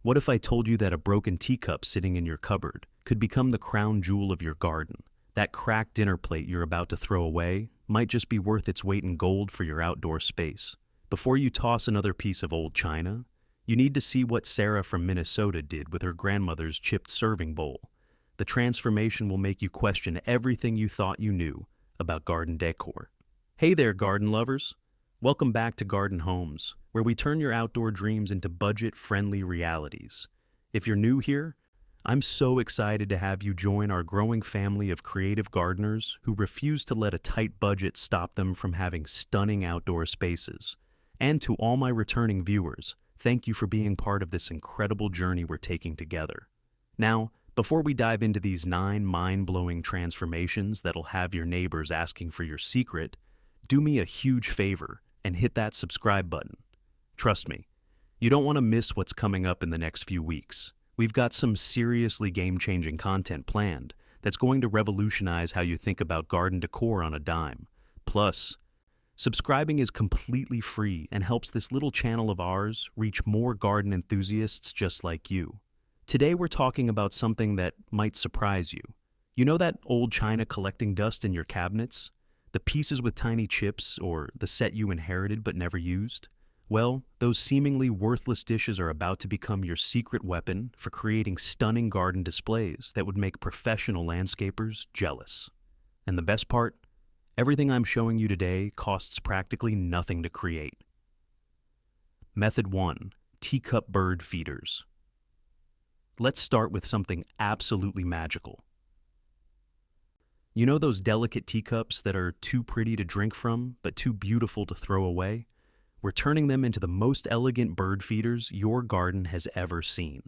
What if I told you that a broken teacup sitting in your cupboard could become the crown jewel of your garden? That cracked dinner plate you're about to throw away might just be worth its weight in gold for your outdoor space. Before you toss another piece of old china, you need to see what Sarah from Minnesota did with her grandmother's chipped serving bowl. The transformation will make you question everything you thought you knew about garden decor. Hey there, garden lovers! Welcome back to Garden Homes, where we turn your outdoor dreams into budget-friendly realities. If you're new here, I'm so excited to have you join our growing family of creative gardeners who refuse to let a tight budget stop them from having stunning outdoor spaces. And to all my returning viewers, thank you for being part of this incredible journey we're taking together. Now, before we dive into these 9 mind-blowing transformations that'll have your neighbors asking for your secret, do me a huge favor and hit that subscribe button. Trust me, you don't want to miss what's coming up in the next few weeks. We've got some seriously game-changing content planned that's going to revolutionize how you think about garden decor on a dime. Plus, subscribing is completely free and helps this little channel of ours reach more garden enthusiasts just like you. Today we're talking about something that might surprise you. You know that old china collecting dust in your cabinets? The pieces with tiny chips, or the set you inherited but never used? Well, those seemingly worthless dishes are about to become your secret weapon for creating stunning garden displays that would make professional landscapers jealous. And the best part? Everything I'm showing you today costs practically nothing to create. Method 1. Teacup bird feeders. Let's start with something absolutely magical. You know those delicate teacups that are too pretty to drink from, but too beautiful to throw away? We're turning them into the most elegant bird feeders your garden has ever seen.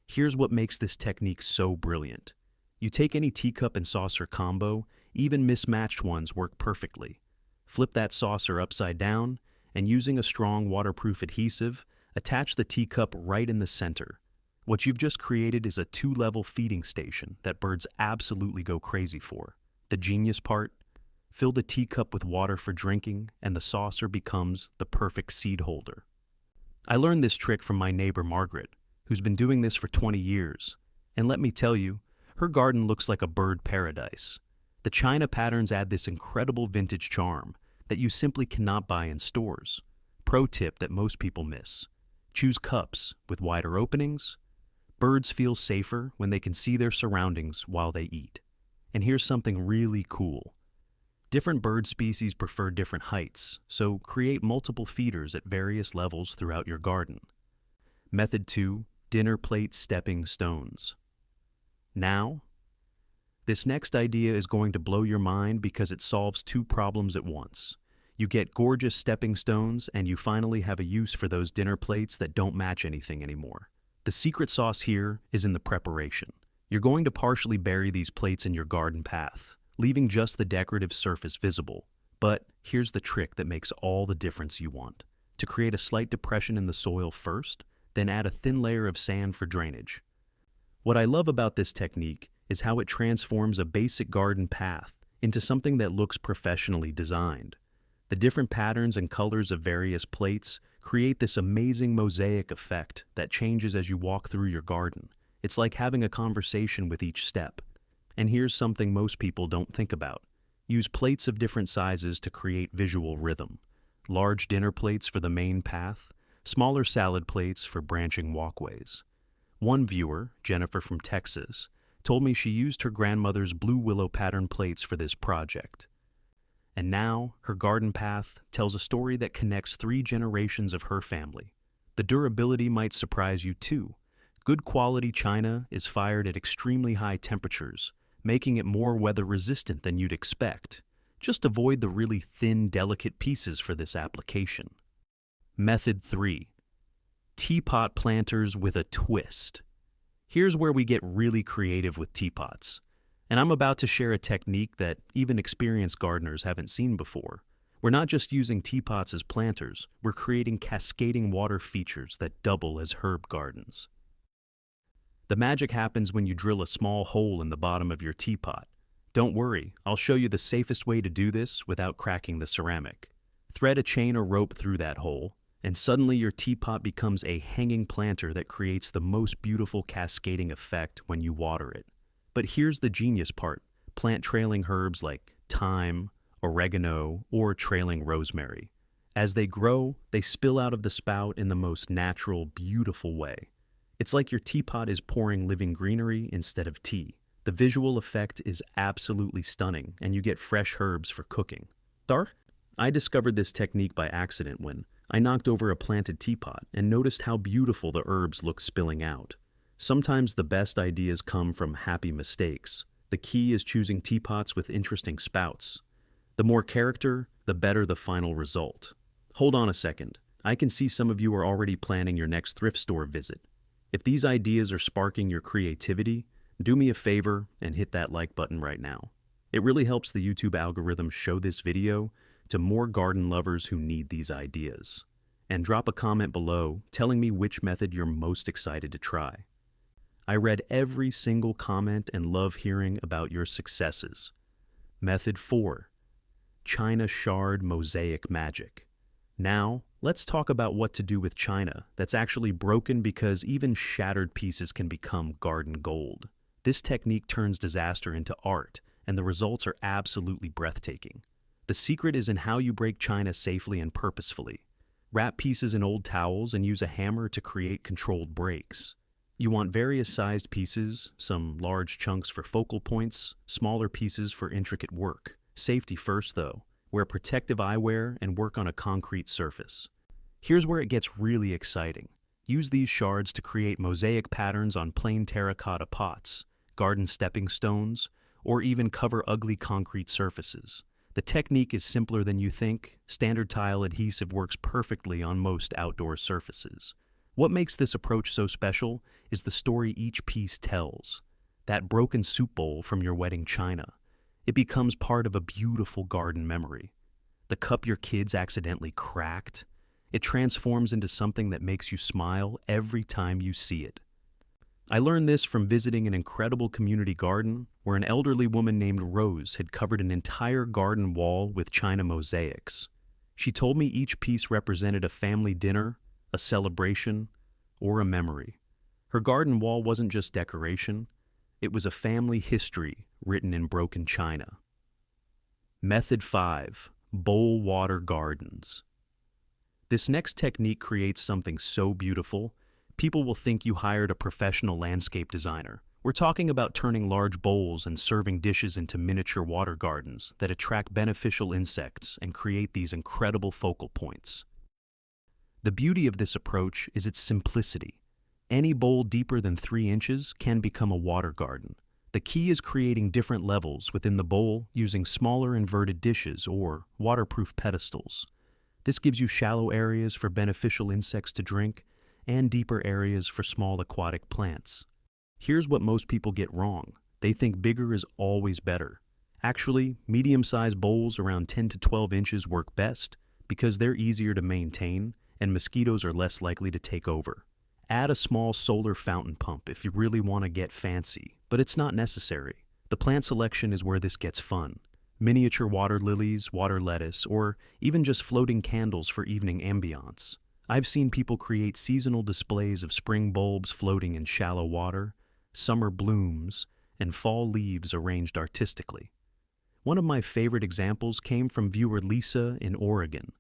Here's what makes this technique so brilliant. You take any teacup and saucer combo, even mismatched ones work perfectly. Flip that saucer upside down, and using a strong waterproof adhesive, attach the teacup right in the center. What you've just created is a 2-level feeding station that birds absolutely go crazy for. The genius part? Fill the teacup with water for drinking, and the saucer becomes the perfect seed holder. I learned this trick from my neighbor Margaret, who's been doing this for 20 years. And let me tell you, her garden looks like a bird paradise. The china patterns add this incredible vintage charm that you simply cannot buy in stores. Pro tip that most people miss: choose cups with wider openings. Birds feel safer when they can see their surroundings while they eat. And here's something really cool. Different bird species prefer different heights, so create multiple feeders at various levels throughout your garden. Method 2. Dinner plate stepping stones. Now, this next idea is going to blow your mind because it solves 2 problems at once. You get gorgeous stepping stones, and you finally have a use for those dinner plates that don't match anything anymore. The secret sauce here is in the preparation. You're going to partially bury these plates in your garden path, leaving just the decorative surface visible. But here's the trick that makes all the difference you want. To create a slight depression in the soil first, then add a thin layer of sand for drainage. What I love about this technique is how it transforms a basic garden path into something that looks professionally designed. The different patterns and colors of various plates create this amazing mosaic effect that changes as you walk through your garden. It's like having a conversation with each step. And here's something most people don't think about. Use plates of different sizes to create visual rhythm. Large dinner plates for the main path, smaller salad plates for branching walkways. One viewer, Jennifer from Texas, told me she used her grandmother's blue willow pattern plates for this project. And now, her garden path tells a story that connects 3 generations of her family. The durability might surprise you too. Good quality china is fired at extremely high temperatures, making it more weather-resistant than you'd expect. Just avoid the really thin, delicate pieces for this application. Method 3. Teapot planters with a twist. Here's where we get really creative with teapots. And I'm about to share a technique that even experienced gardeners haven't seen before. We're not just using teapots as planters, we're creating cascading water features that double as herb gardens. The magic happens when you drill a small hole in the bottom of your teapot. Don't worry, I'll show you the safest way to do this without cracking the ceramic. Thread a chain or rope through that hole, and suddenly your teapot becomes a hanging planter that creates the most beautiful cascading effect when you water it. But here's the genius part. Plant trailing herbs like thyme, oregano, or trailing rosemary. As they grow, they spill out of the spout in the most natural, beautiful way. It's like your teapot is pouring living greenery instead of tea. The visual effect is absolutely stunning, and you get fresh herbs for cooking. I discovered this technique by accident when I knocked over a planted teapot and noticed how beautiful the herbs look spilling out. Sometimes the best ideas come from happy mistakes. The key is choosing teapots with interesting spouts. The more character, the better the final result. Hold on a second. I can see some of you are already planning your next thrift store visit. If these ideas are sparking your creativity, do me a favor and hit that like button right now. It really helps the YouTube algorithm show this video to more garden lovers who need these ideas. And drop a comment below telling me which method you're most excited to try. I read every single comment and love hearing about your successes. Method 4. China Shard Mosaic Magic. Now, let's talk about what to do with china that's actually broken, because even shattered pieces can become garden gold. This technique turns disaster into art, and the results are absolutely breathtaking. The secret is in how you break china safely and purposefully. Wrap pieces in old towels and use a hammer to create controlled breaks. You want various sized pieces, some large chunks for focal points, smaller pieces for intricate work. Safety first though. Wear protective eyewear and work on a concrete surface. Here's where it gets really exciting. Use these shards to create mosaic patterns on plain terracotta pots, garden stepping stones, or even cover ugly concrete surfaces. The technique is simpler than you think. Standard tile adhesive works perfectly on most outdoor surfaces. What makes this approach so special is the story each piece tells. That broken soup bowl from your wedding china. It becomes part of a beautiful garden memory. The cup your kids accidentally cracked. It transforms into something that makes you smile every time you see it. I learned this from visiting an incredible community garden where an elderly woman named Rose had covered an entire garden wall with china mosaics. She told me each piece represented a family dinner, a celebration, or a memory. Her garden wall wasn't just decoration, it was a family history written in broken china. Method 5. Bowl water gardens. This next technique creates something so beautiful, people will think you hired a professional landscape designer. We're talking about turning large bowls and serving dishes into miniature water gardens that attract beneficial insects and create these incredible focal points. The beauty of this approach is its simplicity. Any bowl deeper than 3 inches can become a water garden. The key is creating different levels within the bowl using smaller inverted dishes or waterproof pedestals. This gives you shallow areas for beneficial insects to drink and deeper areas for small aquatic plants. Here's what most people get wrong. They think bigger is always better. Actually, medium-sized bowls around 10 to 12 inches work best because they're easier to maintain and mosquitoes are less likely to take over. Add a small solar fountain pump if you really want to get fancy, but it's not necessary. The plant selection is where this gets fun. Miniature water lilies, water lettuce, or even just floating candles for evening ambiance. I've seen people create seasonal displays of spring bulbs floating in shallow water, summer blooms, and fall leaves arranged artistically. One of my favorite examples came from viewer Lisa in Oregon.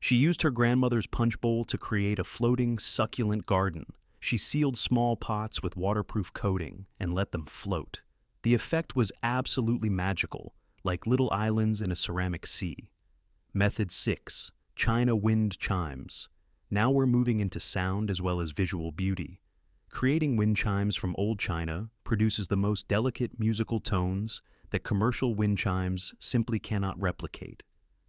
She used her grandmother's punch bowl to create a floating, succulent garden. She sealed small pots with waterproof coating and let them float. The effect was absolutely magical, like little islands in a ceramic sea. Method 6. China Wind Chimes. Now we're moving into sound as well as visual beauty. Creating wind chimes from old china produces the most delicate musical tones that commercial wind chimes simply cannot replicate.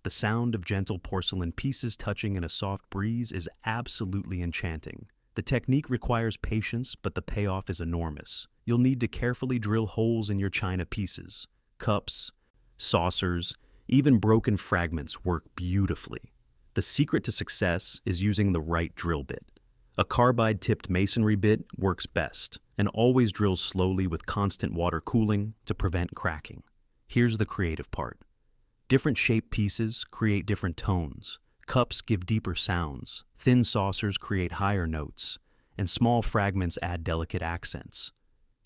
The sound of gentle porcelain pieces touching in a soft breeze is absolutely enchanting. The technique requires patience, but the payoff is enormous. You'll need to carefully drill holes in your china pieces. Cups, saucers, even broken fragments work beautifully. The secret to success is using the right drill bit. A carbide-tipped masonry bit works best, and always drills slowly with constant water cooling to prevent cracking. Here's the creative part. Different shaped pieces create different tones. Cups give deeper sounds, thin saucers create higher notes, and small fragments add delicate accents.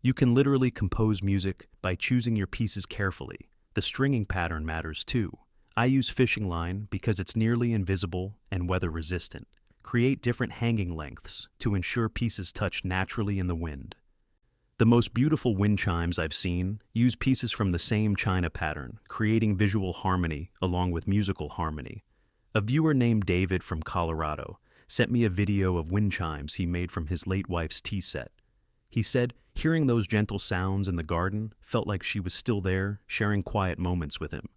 You can literally compose music by choosing your pieces carefully. The stringing pattern matters too. I use fishing line because it's nearly invisible and weather-resistant. Create different hanging lengths to ensure pieces touch naturally in the wind. The most beautiful wind chimes I've seen use pieces from the same china pattern, creating visual harmony along with musical harmony. A viewer named David from Colorado sent me a video of wind chimes he made from his late wife's tea set. He said, hearing those gentle sounds in the garden felt like she was still there, sharing quiet moments with him.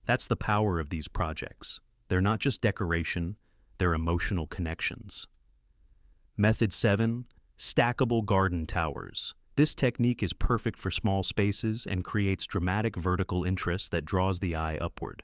That's the power of these projects. They're not just decoration, they're emotional connections. Method 7. Stackable garden towers. This technique is perfect for small spaces and creates dramatic vertical interest that draws the eye upward.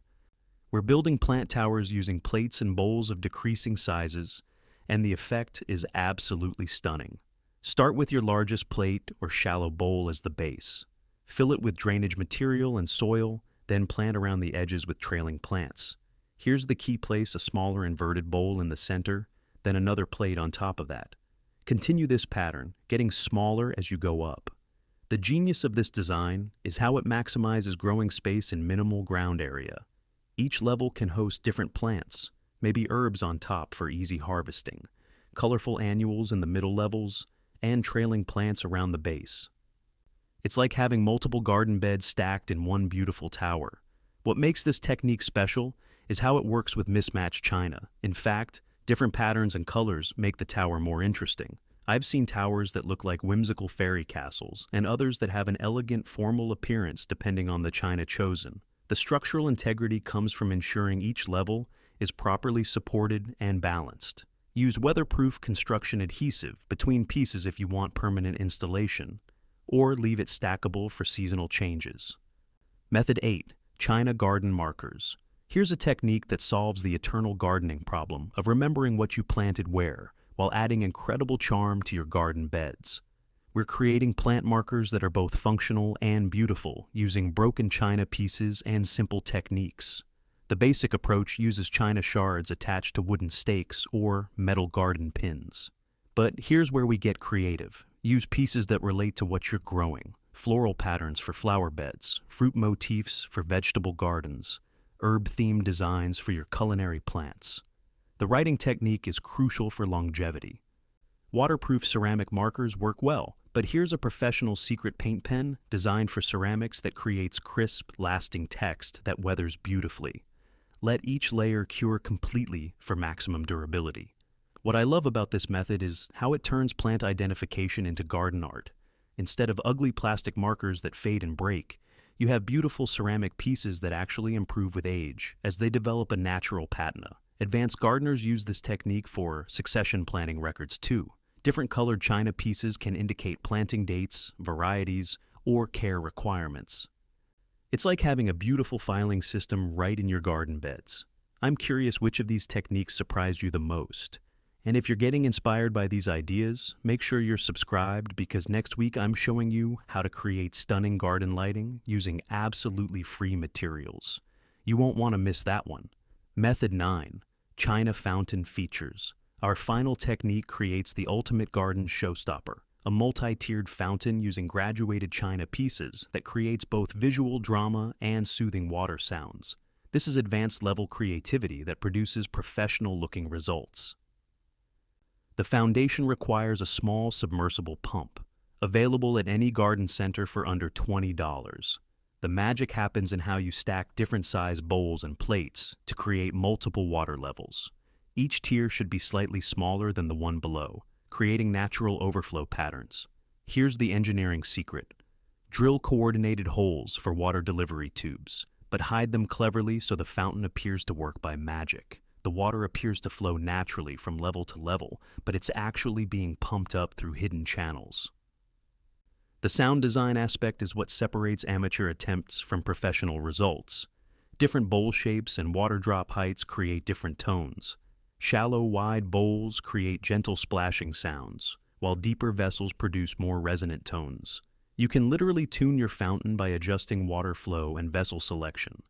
We're building plant towers using plates and bowls of decreasing sizes, and the effect is absolutely stunning. Start with your largest plate or shallow bowl as the base. Fill it with drainage material and soil, then plant around the edges with trailing plants. Here's the key: place a smaller inverted bowl in the center, then another plate on top of that. Continue this pattern, getting smaller as you go up. The genius of this design is how it maximizes growing space in minimal ground area. Each level can host different plants, maybe herbs on top for easy harvesting, colorful annuals in the middle levels, and trailing plants around the base. It's like having multiple garden beds stacked in one beautiful tower. What makes this technique special is how it works with mismatched china. In fact, different patterns and colors make the tower more interesting. I've seen towers that look like whimsical fairy castles, and others that have an elegant, formal appearance depending on the china chosen. The structural integrity comes from ensuring each level is properly supported and balanced. Use weatherproof construction adhesive between pieces if you want permanent installation, or leave it stackable for seasonal changes. Method 8. China garden markers. Here's a technique that solves the eternal gardening problem of remembering what you planted where, while adding incredible charm to your garden beds. We're creating plant markers that are both functional and beautiful, using broken china pieces and simple techniques. The basic approach uses china shards attached to wooden stakes or metal garden pins. But here's where we get creative. Use pieces that relate to what you're growing: floral patterns for flower beds, fruit motifs for vegetable gardens, herb-themed designs for your culinary plants. The writing technique is crucial for longevity. Waterproof ceramic markers work well, but here's a professional secret paint pen designed for ceramics that creates crisp, lasting text that weathers beautifully. Let each layer cure completely for maximum durability. What I love about this method is how it turns plant identification into garden art. Instead of ugly plastic markers that fade and break, you have beautiful ceramic pieces that actually improve with age as they develop a natural patina. Advanced gardeners use this technique for succession planting records too. Different colored china pieces can indicate planting dates, varieties, or care requirements. It's like having a beautiful filing system right in your garden beds. I'm curious which of these techniques surprised you the most. And if you're getting inspired by these ideas, make sure you're subscribed, because next week I'm showing you how to create stunning garden lighting using absolutely free materials. You won't want to miss that one. Method 9. China fountain features. Our final technique creates the ultimate garden showstopper, a multi-tiered fountain using graduated china pieces that creates both visual drama and soothing water sounds. This is advanced level creativity that produces professional-looking results. The foundation requires a small submersible pump, available at any garden center for under $20. The magic happens in how you stack different size bowls and plates to create multiple water levels. Each tier should be slightly smaller than the one below, creating natural overflow patterns. Here's the engineering secret. Drill coordinated holes for water delivery tubes, but hide them cleverly so the fountain appears to work by magic. The water appears to flow naturally from level to level, but it's actually being pumped up through hidden channels. The sound design aspect is what separates amateur attempts from professional results. Different bowl shapes and water drop heights create different tones. Shallow, wide bowls create gentle splashing sounds, while deeper vessels produce more resonant tones. You can literally tune your fountain by adjusting water flow and vessel selection.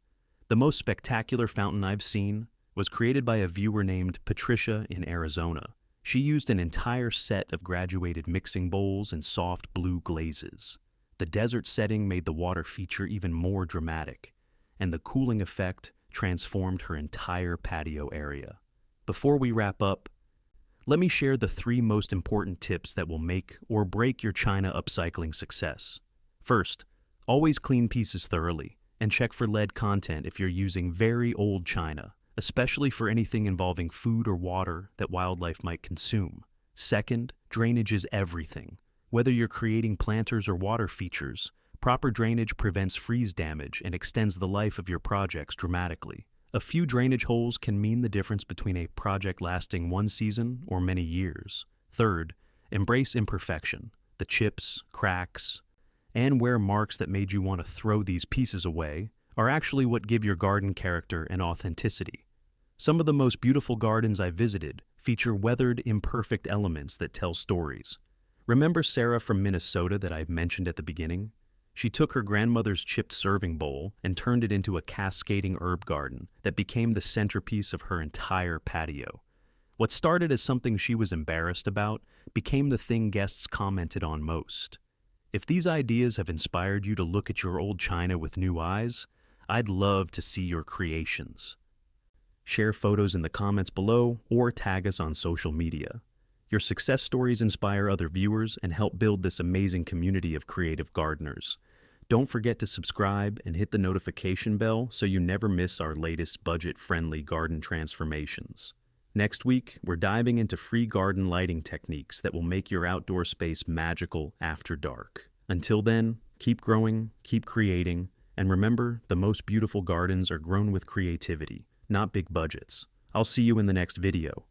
The most spectacular fountain I've seen was created by a viewer named Patricia in Arizona. She used an entire set of graduated mixing bowls and soft blue glazes. The desert setting made the water feature even more dramatic, and the cooling effect transformed her entire patio area. Before we wrap up, let me share the 3 most important tips that will make or break your china upcycling success. First, always clean pieces thoroughly, and check for lead content if you're using very old china, especially for anything involving food or water that wildlife might consume. Second, drainage is everything. Whether you're creating planters or water features, proper drainage prevents freeze damage and extends the life of your projects dramatically. A few drainage holes can mean the difference between a project lasting 1 season or many years. Third, embrace imperfection. The chips, cracks, and wear marks that made you want to throw these pieces away are actually what give your garden character and authenticity. Some of the most beautiful gardens I visited feature weathered, imperfect elements that tell stories. Remember Sarah from Minnesota that I mentioned at the beginning? She took her grandmother's chipped serving bowl and turned it into a cascading herb garden that became the centerpiece of her entire patio. What started as something she was embarrassed about became the thing guests commented on most. If these ideas have inspired you to look at your old china with new eyes, I'd love to see your creations. Share photos in the comments below or tag us on social media. Your success stories inspire other viewers and help build this amazing community of creative gardeners. Don't forget to subscribe and hit the notification bell so you never miss our latest budget-friendly garden transformations. Next week, we're diving into free garden lighting techniques that will make your outdoor space magical after dark. Until then, keep growing, keep creating, and remember, the most beautiful gardens are grown with creativity, not big budgets. I'll see you in the next video.